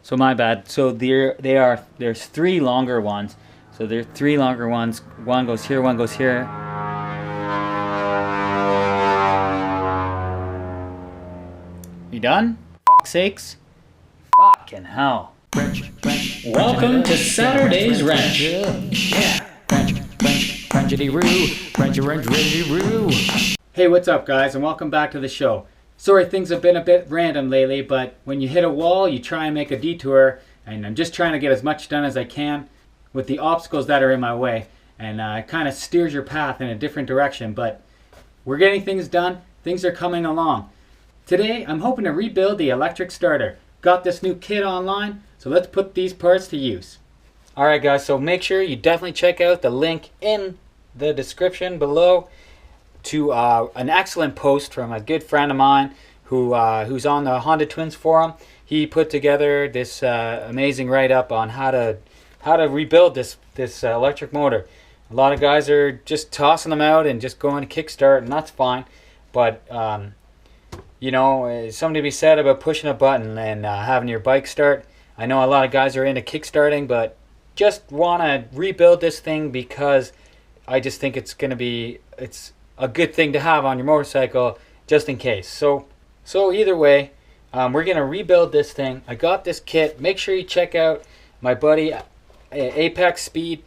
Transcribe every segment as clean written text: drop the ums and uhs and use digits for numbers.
So my bad. So there's three longer ones. So there are three longer ones. One goes here, one goes here. You done? Fuck's sakes. Fucking hell. Welcome to Saturday's Wrench. Yeah. Wrench. Hey, what's up guys, and welcome back to the show. Sorry things have been a bit random lately, but when you hit a wall, you try and make a detour, and I'm just trying to get as much done as I can with the obstacles that are in my way, and it kind of steers your path in a different direction, but we're getting things done. Things are coming along. Today, I'm hoping to rebuild the electric starter. Got this new kit online, so let's put these parts to use. Alright guys, so make sure you definitely check out the link in the description below to an excellent post from a good friend of mine who's on the Honda Twins forum. He put together this amazing write-up on how to rebuild this electric motor. A lot of guys are just tossing them out and just going to kickstart, and that's fine. But you know, something to be said about pushing a button and having your bike start. I know a lot of guys are into kickstarting, but just want to rebuild this thing because I just think it's a good thing to have on your motorcycle just in case. So either way, we're going to rebuild this thing. I got this kit. Make sure you check out my buddy Apex Speed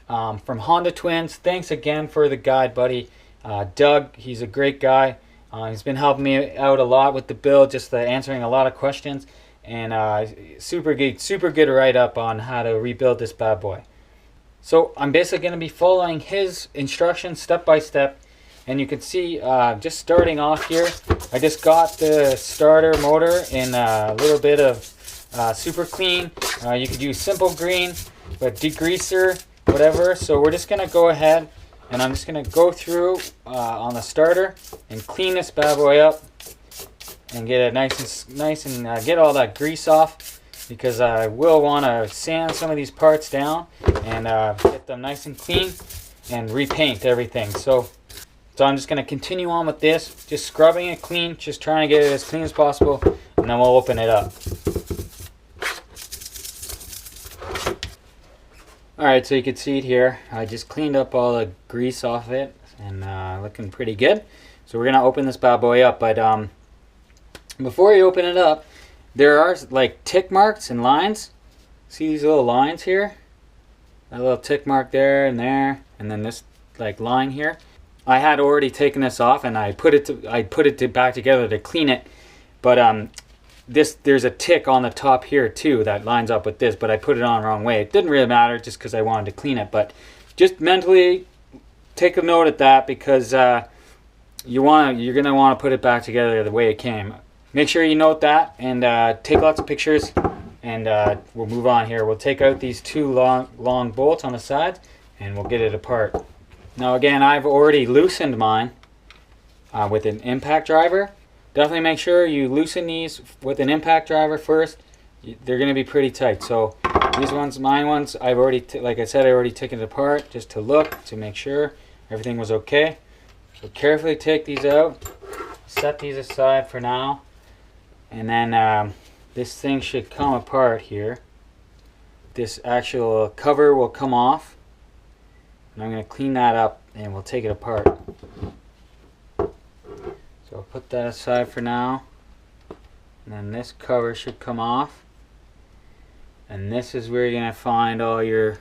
from Honda Twins. Thanks again for the guide, buddy. Doug, he's a great guy. He's been helping me out a lot with the build, just answering a lot of questions, and super good write-up on how to rebuild this bad boy. So I'm basically going to be following his instructions step by step, and you can see just starting off here, I just got the starter motor in a little bit of super clean. You could use simple green, but degreaser, whatever. So we're just going to go ahead, and I'm just going to go through on the starter and clean this bad boy up and get it nice and get all that grease off, because I will want to sand some of these parts down and get them nice and clean and repaint everything. So I'm just going to continue on with this, just scrubbing it clean, just trying to get it as clean as possible, and then we'll open it up. Alright, so you can see it here. I just cleaned up all the grease off it, and looking pretty good. So we're going to open this bad boy up, but before you open it up, there are like tick marks and lines. See these little lines here? A little tick mark there, and then this like line here. I had already taken this off, and I put it back together to clean it, but there's a tick on the top here too that lines up with this, but I put it on the wrong way. It didn't really matter, just because I wanted to clean it, but just mentally take a note of that, because you're gonna want to put it back together the way it came. Make sure you note that, and take lots of pictures, and we'll move on here. We'll take out these two long bolts on the sides, and we'll get it apart. Now again, I've already loosened mine with an impact driver. Definitely make sure you loosen these with an impact driver first. They're going to be pretty tight. So these ones, mine ones, I've already, like I said, I already taken it apart just to look, to make sure everything was okay. So carefully take these out, set these aside for now, and then this thing should come apart here. This actual cover will come off. And I'm going to clean that up, and we'll take it apart. So I'll put that aside for now. And then this cover should come off. And this is where you're going to find all your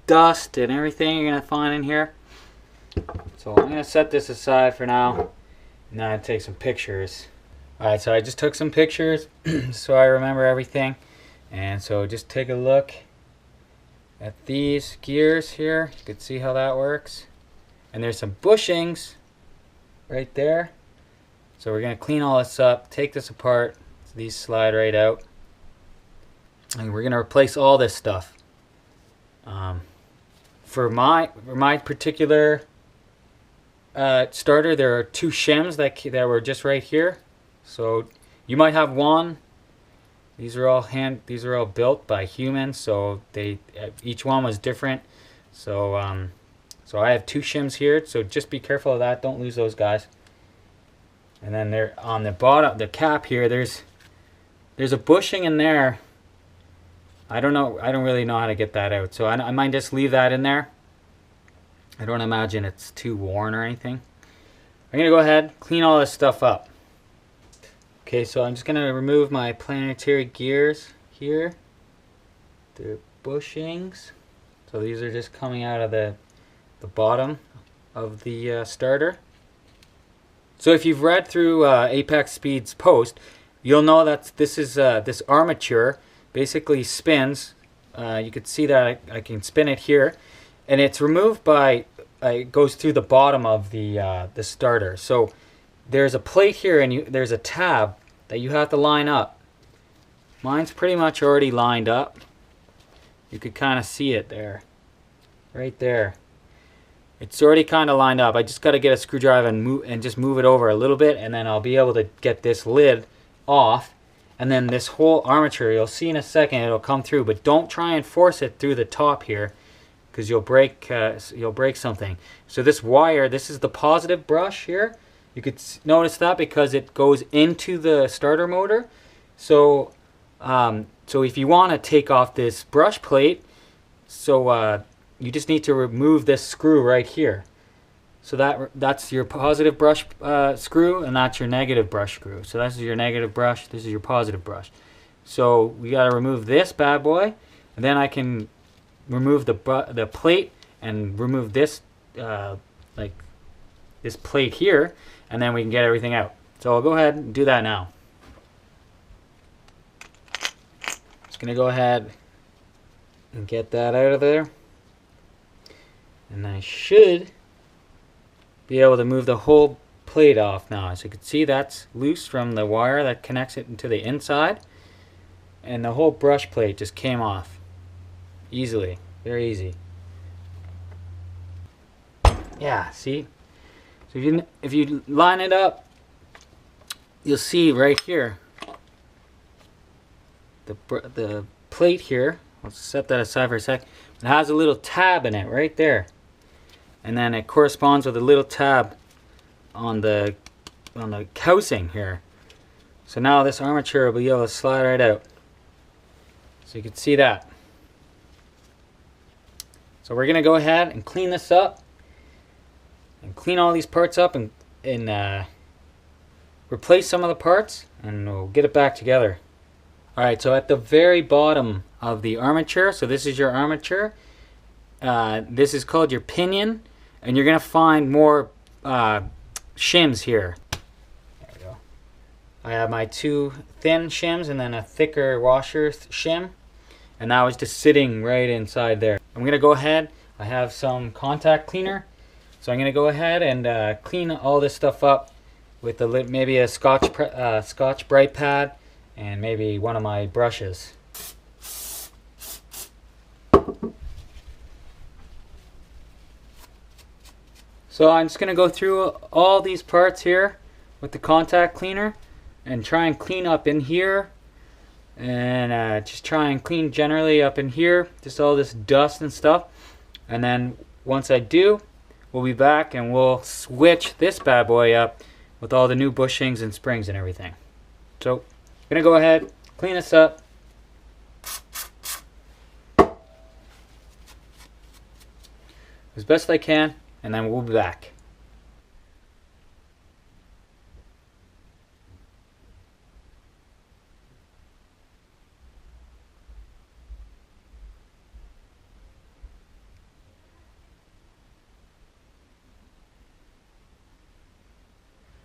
dust and everything you're going to find in here. So I'm going to set this aside for now, and then I'll take some pictures. Alright, so I just took some pictures so I remember everything. And so just take a look at these gears here. You can see how that works, and there's some bushings right there. So we're going to clean all this up, take this apart, so these slide right out, and we're going to replace all this stuff. For my particular starter, there are two shims that were just right here. So you might have one. These are all built by humans, so each one was different. So I have two shims here, so just be careful of that. Don't lose those guys. And then there on the bottom, the cap here, there's there's a bushing in there. I don't know. I don't really know how to get that out. So I might just leave that in there. I don't imagine it's too worn or anything. I'm going to go ahead, clean all this stuff up. Okay, so I'm just going to remove my planetary gears here. The bushings. So these are just coming out of the bottom of the starter. So if you've read through Apex Speed's post, you'll know that this is this armature basically spins. You can see that I can spin it here, and it's removed by it goes through the bottom of the starter. So there's a plate here, and there's a tab that you have to line up. Mine's pretty much already lined up. You could kind of see it there, right there. It's already kind of lined up. I just got to get a screwdriver and just move it over a little bit, and then I'll be able to get this lid off. And then this whole armature, you'll see in a second, it'll come through, but don't try and force it through the top here, because you'll break something. So this wire, this is the positive brush here. You could notice that because it goes into the starter motor. So so if you want to take off this brush plate, so you just need to remove this screw right here. So that's your positive brush screw, and that's your negative brush screw. So this is your negative brush, this is your positive brush. So we got to remove this bad boy, and then I can remove the plate and remove this like this plate here, and then we can get everything out. So I'll go ahead and do that now. Just gonna go ahead and get that out of there, and I should be able to move the whole plate off now. As you can see, that's loose from the wire that connects it into the inside, and the whole brush plate just came off easily, very easy. Yeah, see? So if you line it up, you'll see right here the plate here. Let's set that aside for a sec. It has a little tab in it right there, and then it corresponds with a little tab on the housing here. So now this armature will be able to slide right out. So you can see that. So we're gonna go ahead and clean this up and clean all these parts up and replace some of the parts, and we'll get it back together. Alright, so at the very bottom of the armature, so this is your armature, this is called your pinion, and you're going to find more shims here. There we go. I have my two thin shims and then a thicker washer shim, and that was just sitting right inside there. I'm going to go ahead, I have some contact cleaner, so I'm going to go ahead and clean all this stuff up with maybe a Scotch Brite pad and maybe one of my brushes. So I'm just going to go through all these parts here with the contact cleaner and try and clean up in here, and just try and clean generally up in here, just all this dust and stuff. And then once I do, we'll be back and we'll switch this bad boy up with all the new bushings and springs and everything. So I'm going to go ahead, clean this up. As best I can, and then we'll be back.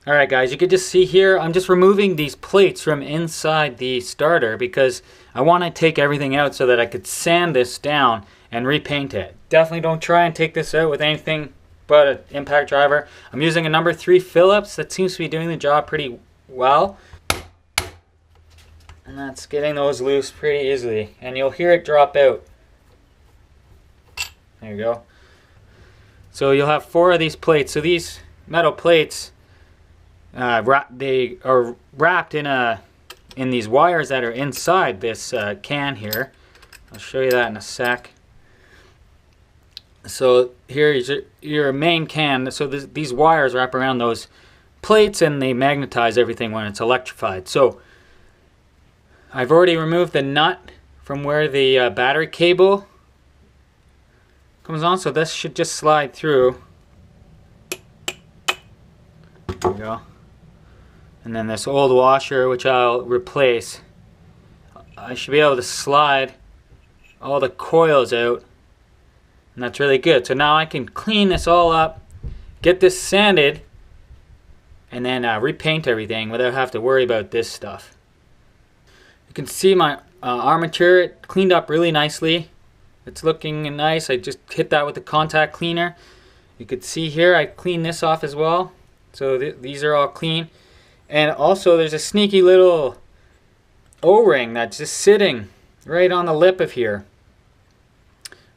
Alright guys, you can just see here, I'm just removing these plates from inside the starter because I want to take everything out so that I could sand this down and repaint it. Definitely don't try and take this out with anything but an impact driver. I'm using a number 3 Phillips that seems to be doing the job pretty well. And that's getting those loose pretty easily. And you'll hear it drop out. There you go. So you'll have 4 of these plates. So these metal plates, they are wrapped in these wires that are inside this can here. I'll show you that in a sec. So here is your main can. So these wires wrap around those plates and they magnetize everything when it's electrified. So I've already removed the nut from where the battery cable comes on, so this should just slide through. There we go. And then this old washer, which I'll replace, I should be able to slide all the coils out, and that's really good. So now I can clean this all up, get this sanded, and then repaint everything without having to worry about this stuff. You can see my armature, it cleaned up really nicely. It's looking nice. I just hit that with the contact cleaner. You can see here I cleaned this off as well. So these are all clean. And also there's a sneaky little O-ring that's just sitting right on the lip of here.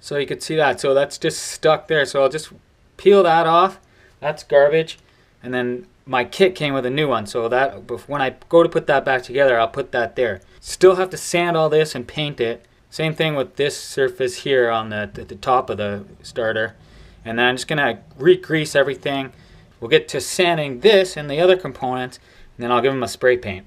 So you can see that. So that's just stuck there. So I'll just peel that off. That's garbage. And then my kit came with a new one. So that when I go to put that back together, I'll put that there. Still have to sand all this and paint it. Same thing with this surface here on the top of the starter. And then I'm just going to re-grease everything. We'll get to sanding this and the other components, and then I'll give them a spray paint.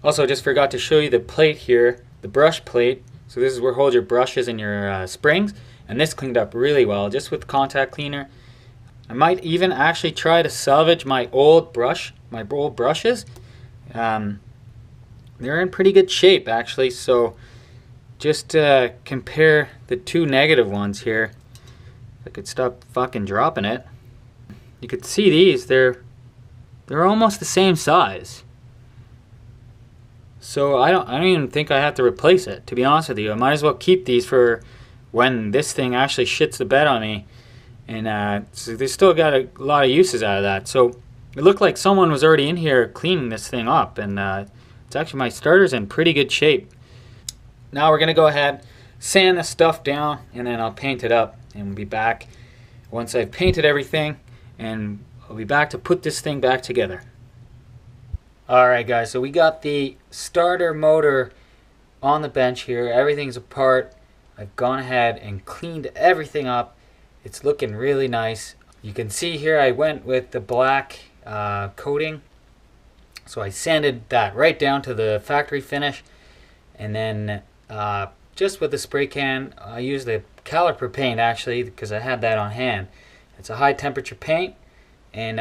Also, just forgot to show you the plate here, the brush plate. So this is where you hold your brushes and your springs, and this cleaned up really well just with contact cleaner. I might even actually try to salvage my old brushes. They're in pretty good shape actually, so just compare the two negative ones here. If I could stop fucking dropping it. You could see these, they're almost the same size. So I don't even think I have to replace it, to be honest with you. I might as well keep these for when this thing actually shits the bed on me. And so they still got a lot of uses out of that. So it looked like someone was already in here cleaning this thing up, and it's actually, my starter's in pretty good shape. Now we're gonna go ahead, sand this stuff down, and then I'll paint it up, and we'll be back once I've painted everything, and I'll be back to put this thing back together. Alright guys, so we got the starter motor on the bench here. Everything's apart. I've gone ahead and cleaned everything up. It's looking really nice. You can see here I went with the black coating. So I sanded that right down to the factory finish. And then just with the spray can, I used the caliper paint actually because I had that on hand. It's a high temperature paint, and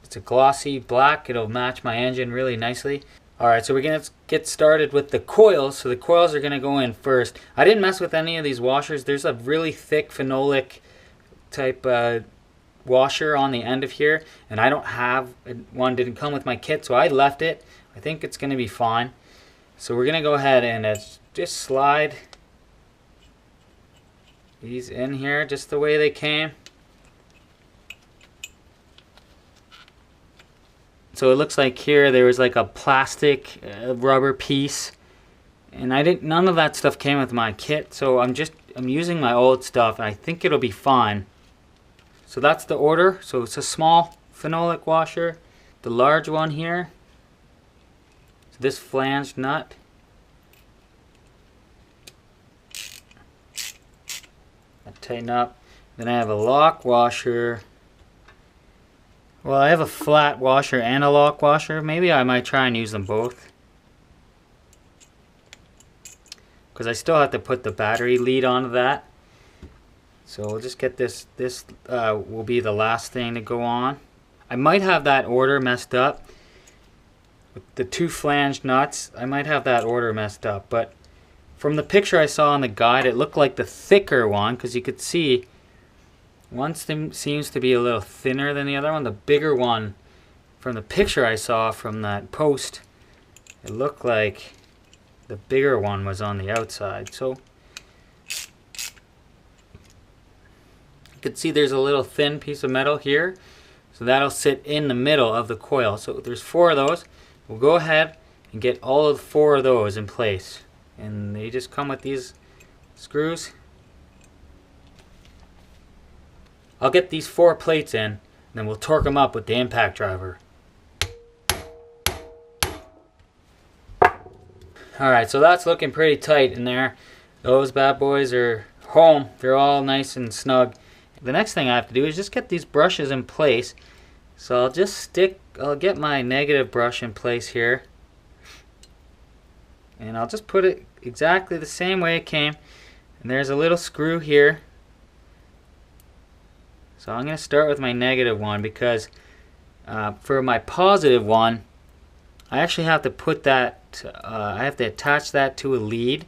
it's a glossy black. It'll match my engine really nicely. Alright, so we're going to get started with the coils. So the coils are going to go in first. I didn't mess with any of these washers. There's a really thick phenolic type washer on the end of here, and I don't have one. Didn't come with my kit, so I left it. I think it's going to be fine. So we're going to go ahead and just slide these in here just the way they came. So it looks like here there was like a plastic rubber piece, and none of that stuff came with my kit, so I'm using my old stuff, and I think it'll be fine. So that's the order. So it's a small phenolic washer, the large one here, so this flanged nut, I tighten up. Then I have a lock washer. Well, I have a flat washer and a lock washer. Maybe I might try and use them both, because I still have to put the battery lead onto that. So we'll just get this will be the last thing to go on. I might have that order messed up. With the two flanged nuts, I might have that order messed up. But from the picture I saw on the guide, it looked like the thicker one, because you could see one seems to be a little thinner than the other one. The bigger one, from the picture I saw from that post, it looked like the bigger one was on the outside. So you can see there's a little thin piece of metal here, so that'll sit in the middle of the coil. So there's 4 of those. We'll go ahead and get all of 4 of those in place, and they just come with these screws. I'll get these 4 plates in, and then we'll torque them up with the impact driver. Alright, so that's looking pretty tight in there. Those bad boys are home. They're all nice and snug. The next thing I have to do is just get these brushes in place. So I'll get my negative brush in place here. And I'll just put it exactly the same way it came. And there's a little screw here. So I'm going to start with my negative one because for my positive one, I actually have to put that, I have to attach that to a lead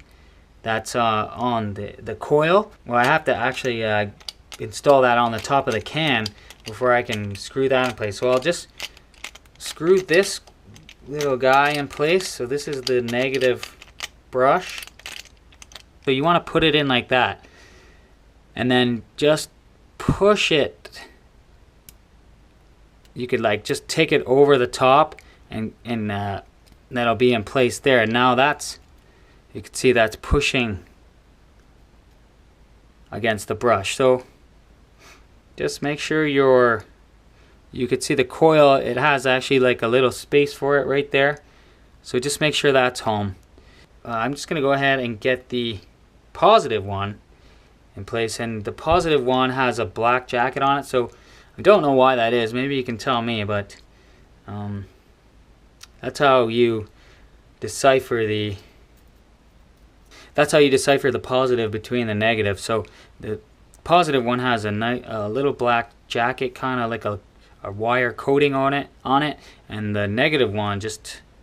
that's on the coil. Well, I have to actually install that on the top of the can before I can screw that in place. So I'll just screw this little guy in place. So this is the negative brush. So you want to put it in like that. And then just push it. You could like just take it over the top and that'll be in place there. And now that's, you can see that's pushing against the brush. So just make sure you could see the coil, it has actually like a little space for it right there. So just make sure that's home. I'm just going to go ahead and get the positive one in place. And the positive one has a black jacket on it. So I don't know why that is. Maybe you can tell me, but that's how you decipher the positive between the negative. So the positive one has a little black jacket, kind of like a wire coating on it, and the negative one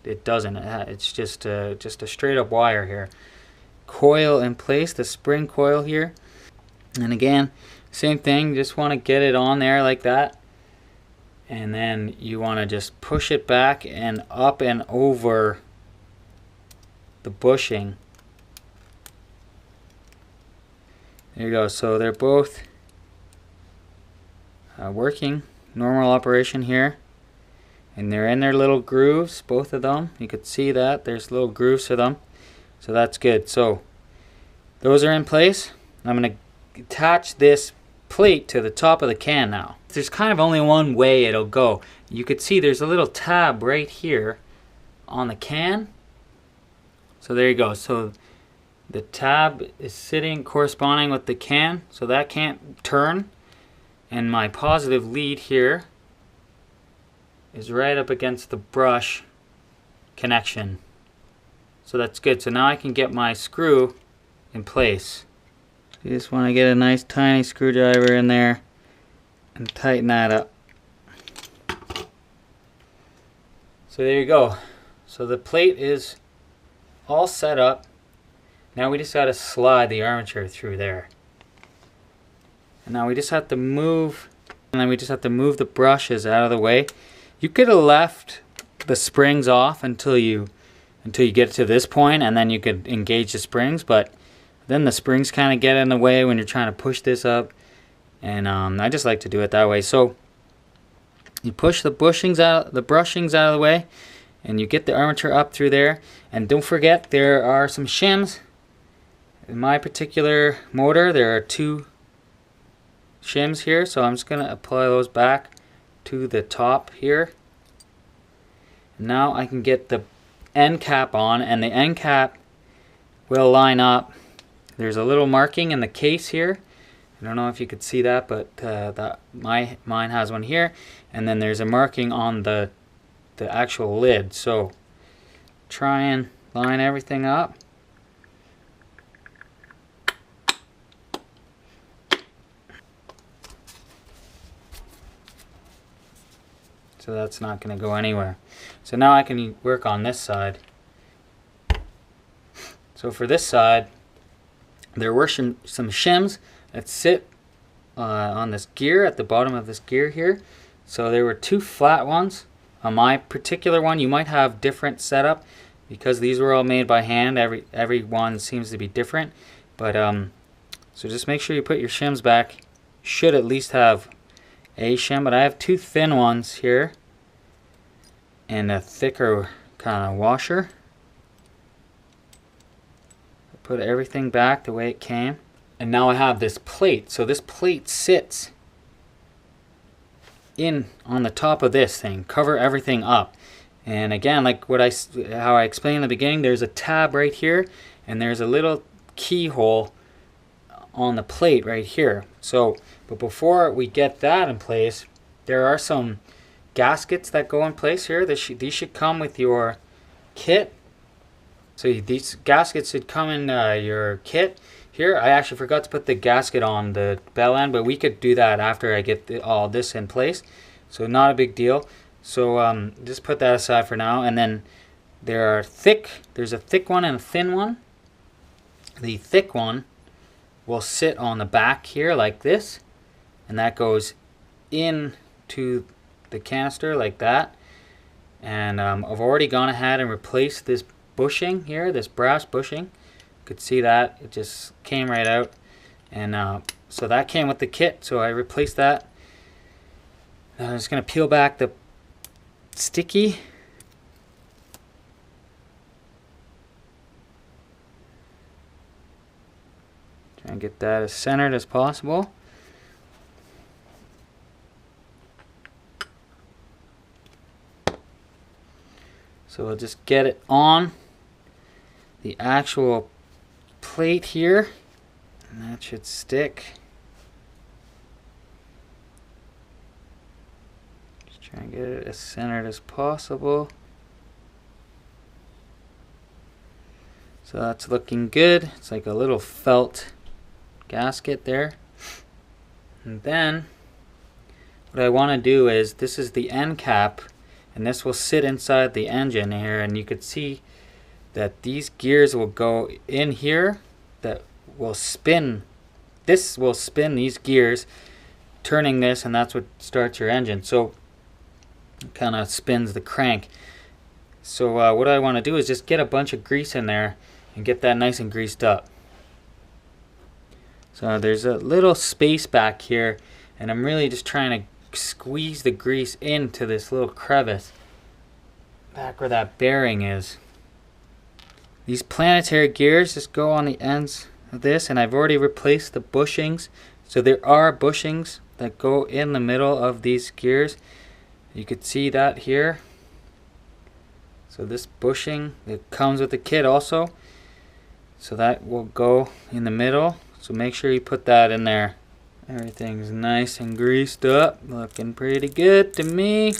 it doesn't. It's just a straight up wire here. Coil in place, the spring coil here, and again, same thing. Just want to get it on there like that, and then you want to just push it back and up and over the bushing. There you go. So they're both working, normal operation here, and they're in their little grooves, both of them. You could see that there's little grooves to them, so that's good. So those are in place. I'm going to attach this plate to the top of the can now. There's kind of only one way it'll go. You could see there's a little tab right here on the can. So there you go. So the tab is sitting corresponding with the can, so that can't turn. And my positive lead here is right up against the brush connection. So that's good. So now I can get my screw in place. You just want to get a nice tiny screwdriver in there and tighten that up. So there you go. So the plate is all set up. Now we just got to slide the armature through there. And now we just have to move, and then we just have to move the brushes out of the way. You could have left the springs off until you get to this point, and then you could engage the springs, but then the springs kind of get in the way when you're trying to push this up, and I just like to do it that way. So you push the brushings out of the way, and you get the armature up through there. And don't forget, there are some shims. In my particular motor, there are 2 shims here, so I'm just going to apply those back to the top here. Now I can get the end cap on, and the end cap will line up. There's a little marking in the case here. I don't know if you could see that, but mine has one here, and then there's a marking on the actual lid. So try and line everything up. So that's not going to go anywhere. So now I can work on this side. So for this side, there were some shims that sit on this gear, at the bottom of this gear here. So there were 2 flat ones. On my particular one, you might have different setup because these were all made by hand. Every one seems to be different. But so just make sure you put your shims back. Should at least have a shim, but I have 2 thin ones here and a thicker kind of washer. Put everything back the way it came, and now I have this plate. So this plate sits in on the top of this thing, cover everything up. And again, like how I explained in the beginning, there's a tab right here, and there's a little keyhole on the plate right here. So, but before we get that in place, there are some gaskets that go in place here. These should come with your kit. So these gaskets should come in your kit. Here, I actually forgot to put the gasket on the bell end, but we could do that after I get all this in place. So not a big deal. So just put that aside for now. And then there's a thick one and a thin one. The thick one will sit on the back here like this, and that goes into the canister like that. And I've already gone ahead and replaced this bushing here, this brass bushing. You could see that it just came right out, and so that came with the kit, so I replaced that. I'm just gonna peel back the sticky. Try and get that as centered as possible. So we'll just get it on the actual plate here, and that should stick. Just try and get it as centered as possible. So that's looking good. It's like a little felt gasket there. And then what I want to do is, this is the end cap, and this will sit inside the engine here, and you could see that these gears will go in here that will spin. This will spin these gears, turning this, and that's what starts your engine. So it kind of spins the crank. So what I want to do is just get a bunch of grease in there and get that nice and greased up. So there's a little space back here, and I'm really just trying to squeeze the grease into this little crevice back where that bearing is. These planetary gears just go on the ends of this, and I've already replaced the bushings. So there are bushings that go in the middle of these gears. You could see that here. So this bushing, it comes with the kit also. So that will go in the middle. So make sure you put that in there. Everything's nice and greased up, looking pretty good to me.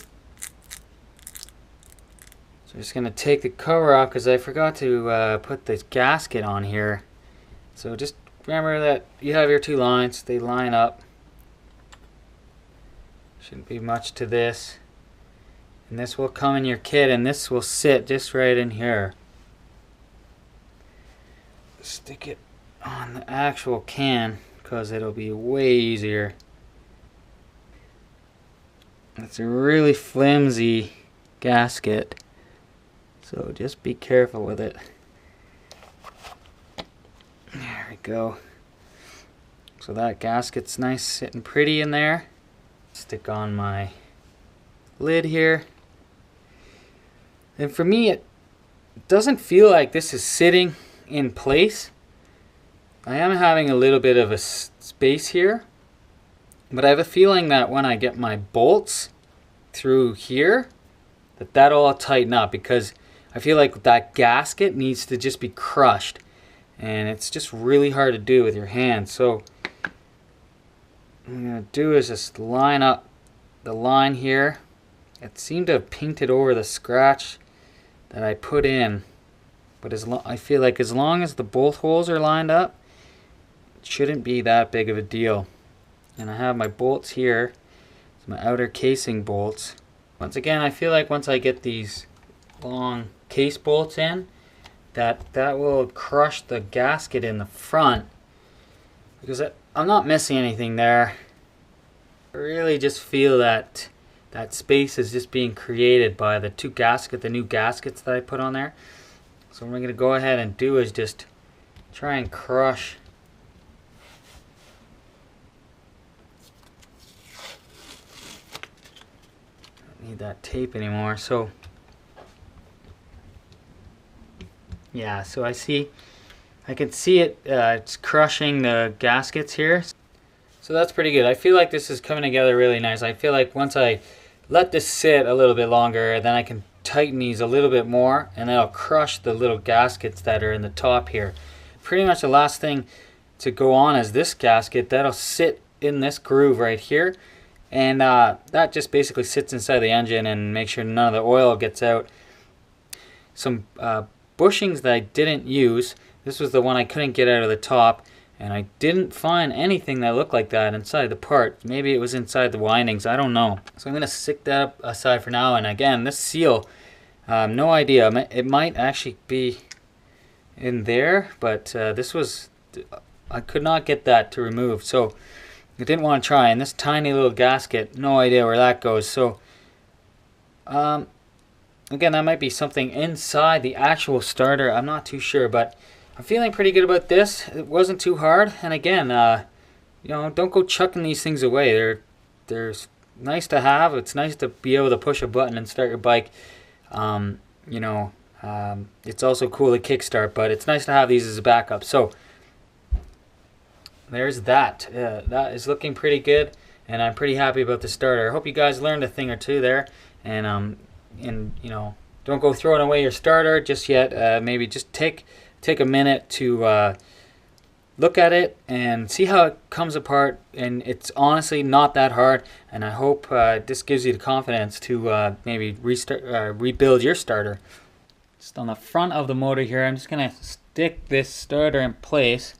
So I'm just gonna take the cover off because I forgot to put this gasket on here. So just remember that you have your two lines, they line up. Shouldn't be much to this. And this will come in your kit, and this will sit just right in here. Stick it on the actual can because it'll be way easier. It's a really flimsy gasket, so just be careful with it. There we go. So that gasket's nice, sitting pretty in there. Stick on my lid here. And for me, it doesn't feel like this is sitting in place. I am having a little bit of a space here, but I have a feeling that when I get my bolts through here, that'll all tighten up, because I feel like that gasket needs to just be crushed, and it's just really hard to do with your hands. So what I'm gonna do is just line up the line here. It seemed to have painted over the scratch that I put in, but I feel like as long as the bolt holes are lined up, it shouldn't be that big of a deal. And I have my bolts here. It's my outer casing bolts. Once again, I feel like once I get these long case bolts in, that will crush the gasket in the front, because I'm not missing anything there. I really just feel that that space is just being created by the new gaskets that I put on there. So what I'm going to go ahead and do is just try and crush don't need that tape anymore. So yeah, so I can see it, it's crushing the gaskets here. So that's pretty good. I feel like this is coming together really nice. I feel like once I let this sit a little bit longer, then I can tighten these a little bit more, and then I'll crush the little gaskets that are in the top here. Pretty much the last thing to go on is this gasket. That'll sit in this groove right here, and that just basically sits inside the engine and makes sure none of the oil gets out. Some bushings that I didn't use. This was the one I couldn't get out of the top, and I didn't find anything that looked like that inside the part. Maybe it was inside the windings, I don't know. So I'm going to stick that up aside for now. And again, this seal, no idea. It might actually be in there, but this was, I could not get that to remove, so I didn't want to try. And this tiny little gasket, no idea where that goes. So again, that might be something inside the actual starter. I'm not too sure, but I'm feeling pretty good about this. It wasn't too hard. And again, you know, don't go chucking these things away. They're nice to have. It's nice to be able to push a button and start your bike. You know, it's also cool to kickstart, but it's nice to have these as a backup. So there's that. That is looking pretty good, and I'm pretty happy about the starter. I hope you guys learned a thing or two there, and you know, don't go throwing away your starter just yet. Maybe just take a minute to look at it and see how it comes apart. And it's honestly not that hard, and I hope this gives you the confidence to maybe rebuild your starter. Just on the front of the motor here, I'm just gonna stick this starter in place.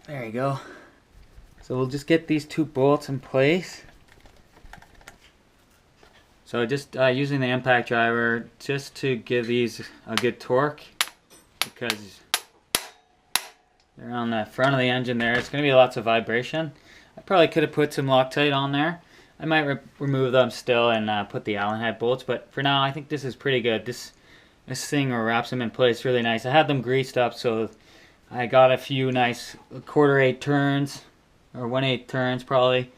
There you go. So we'll just get these two bolts in place. So just using the impact driver just to give these a good torque, because they're on the front of the engine there. It's going to be lots of vibration. I probably could have put some Loctite on there. I might remove them still and put the Allen head bolts, but for now I think this is pretty good. This thing wraps them in place really nice. I had them greased up, so I got a few nice 1/4-8 turns, or 1/8 turns probably,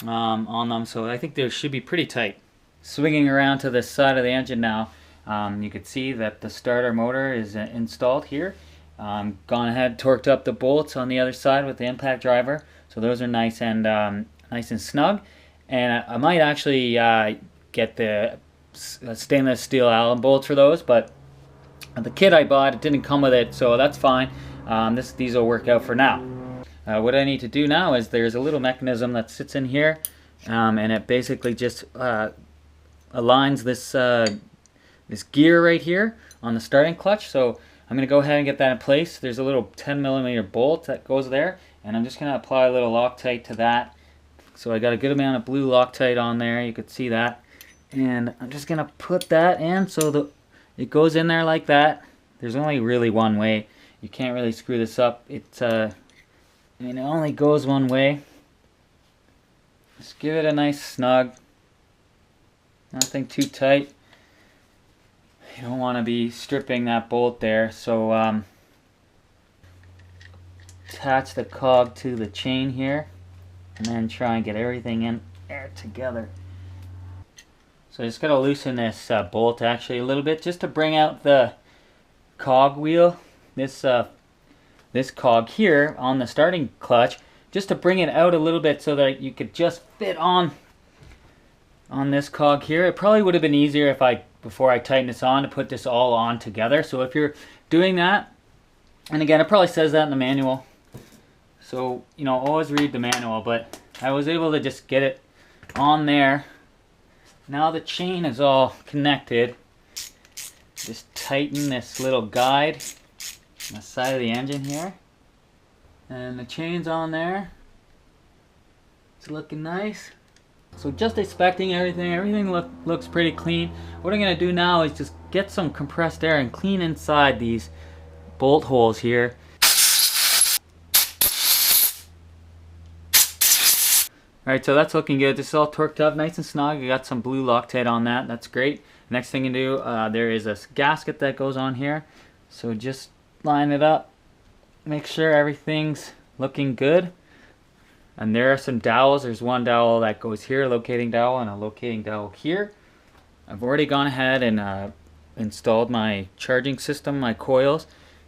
on them, so I think they should be pretty tight. Swinging around to the side of the engine now, you can see that the starter motor is installed here. Gone ahead, torqued up the bolts on the other side with the impact driver, so those are nice and snug. And I might actually get the stainless steel Allen bolts for those, but the kit I bought, it didn't come with it, so that's fine. These will work out for now. What I need to do now is there's a little mechanism that sits in here, and it basically just aligns this gear right here on the starting clutch. So I'm going to go ahead and get that in place. There's a little 10mm bolt that goes there, and I'm just going to apply a little Loctite to that. So I got a good amount of blue Loctite on there, you could see that. And I'm just going to put that in so it goes in there like that. There's only really one way. You can't really screw this up. It only goes one way. Just give it a nice snug. Nothing too tight. You don't want to be stripping that bolt there. So attach the cog to the chain here, and then try and get everything in there together. So I just got to loosen this bolt actually a little bit, just to bring out the cog wheel. This cog here on the starting clutch, just to bring it out a little bit so that you could just fit on this cog here. It probably would have been easier before I tighten this on, to put this all on together. So if you're doing that, and again, it probably says that in the manual, so you know, always read the manual, but I was able to just get it on there. Now the chain is all connected. Just tighten this little guide on the side of the engine here, and the chain's on there. It's looking nice. So just inspecting everything looks pretty clean. What I'm going to do now is just get some compressed air and clean inside these bolt holes here. Alright, so that's looking good. This is all torqued up nice and snug. I got some blue Loctite on that. That's great. Next thing you do, there is a gasket that goes on here. So just line it up. Make sure everything's looking good. And there are some dowels. There's one dowel that goes here, a locating dowel, and a locating dowel here. I've already gone ahead and installed my charging system, my coils.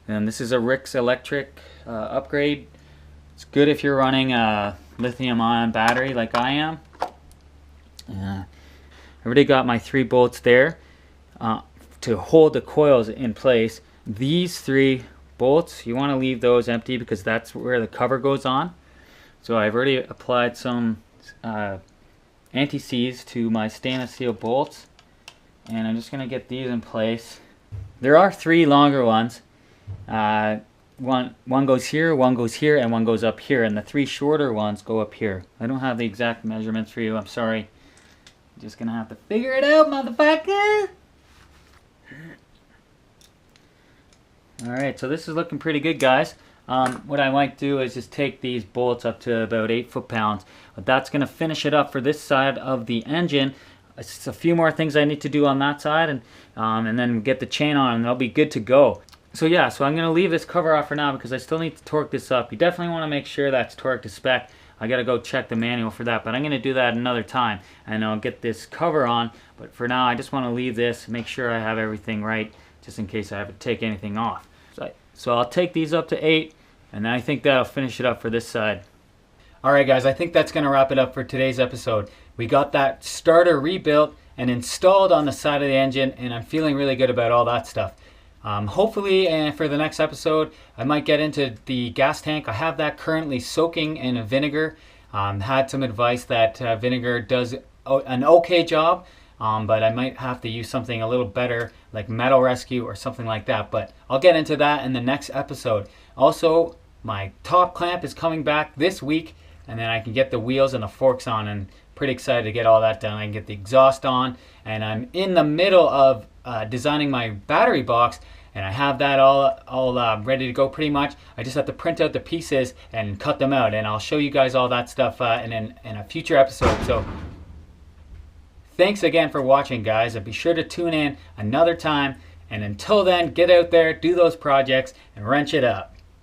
And this is a Rix electric upgrade. It's good if you're running a lithium-ion battery like I am. I already got my 3 bolts there to hold the coils in place. These 3 bolts, you want to leave those empty because that's where the cover goes on. So I've already applied some anti-seize to my stainless steel bolts, And I'm just going to get these in place. There are 3 longer ones. One goes here, one goes here, and one goes up here. And the 3 shorter ones go up here. I don't have the exact measurements for you. I'm sorry. I'm just going to have to figure it out, motherfucker. Alright, so this is looking pretty good, guys. What I might do is just take these bolts up to about 8 foot-pounds. But that's going to finish it up for this side of the engine. It's a few more things I need to do on that side, and then get the chain on, and they'll be good to go. So yeah, so I'm going to leave this cover off for now because I still need to torque this up. You definitely want to make sure that's torqued to spec. I got to go check the manual for that, but I'm going to do that another time, and I'll get this cover on. But for now, I just want to leave this, make sure I have everything right, just in case I have to take anything off. So I'll take these up to 8, and then I think that'll finish it up for this side. Alright guys, I think that's going to wrap it up for today's episode. We got that starter rebuilt and installed on the side of the engine, and I'm feeling really good about all that stuff. Hopefully for the next episode, I might get into the gas tank. I have that currently soaking in a vinegar. Had some advice that vinegar does an okay job, but I might have to use something a little better like Metal Rescue or something like that. But I'll get into that in the next episode. Also, my top clamp is coming back this week, and then I can get the wheels and the forks on, and pretty excited to get all that done. I can get the exhaust on, and I'm in the middle of designing my battery box, and I have that all ready to go pretty much. I just have to print out the pieces and cut them out, and I'll show you guys all that stuff in a future episode. So thanks again for watching, guys, and be sure to tune in another time. And until then, get out there, do those projects, and wrench it up.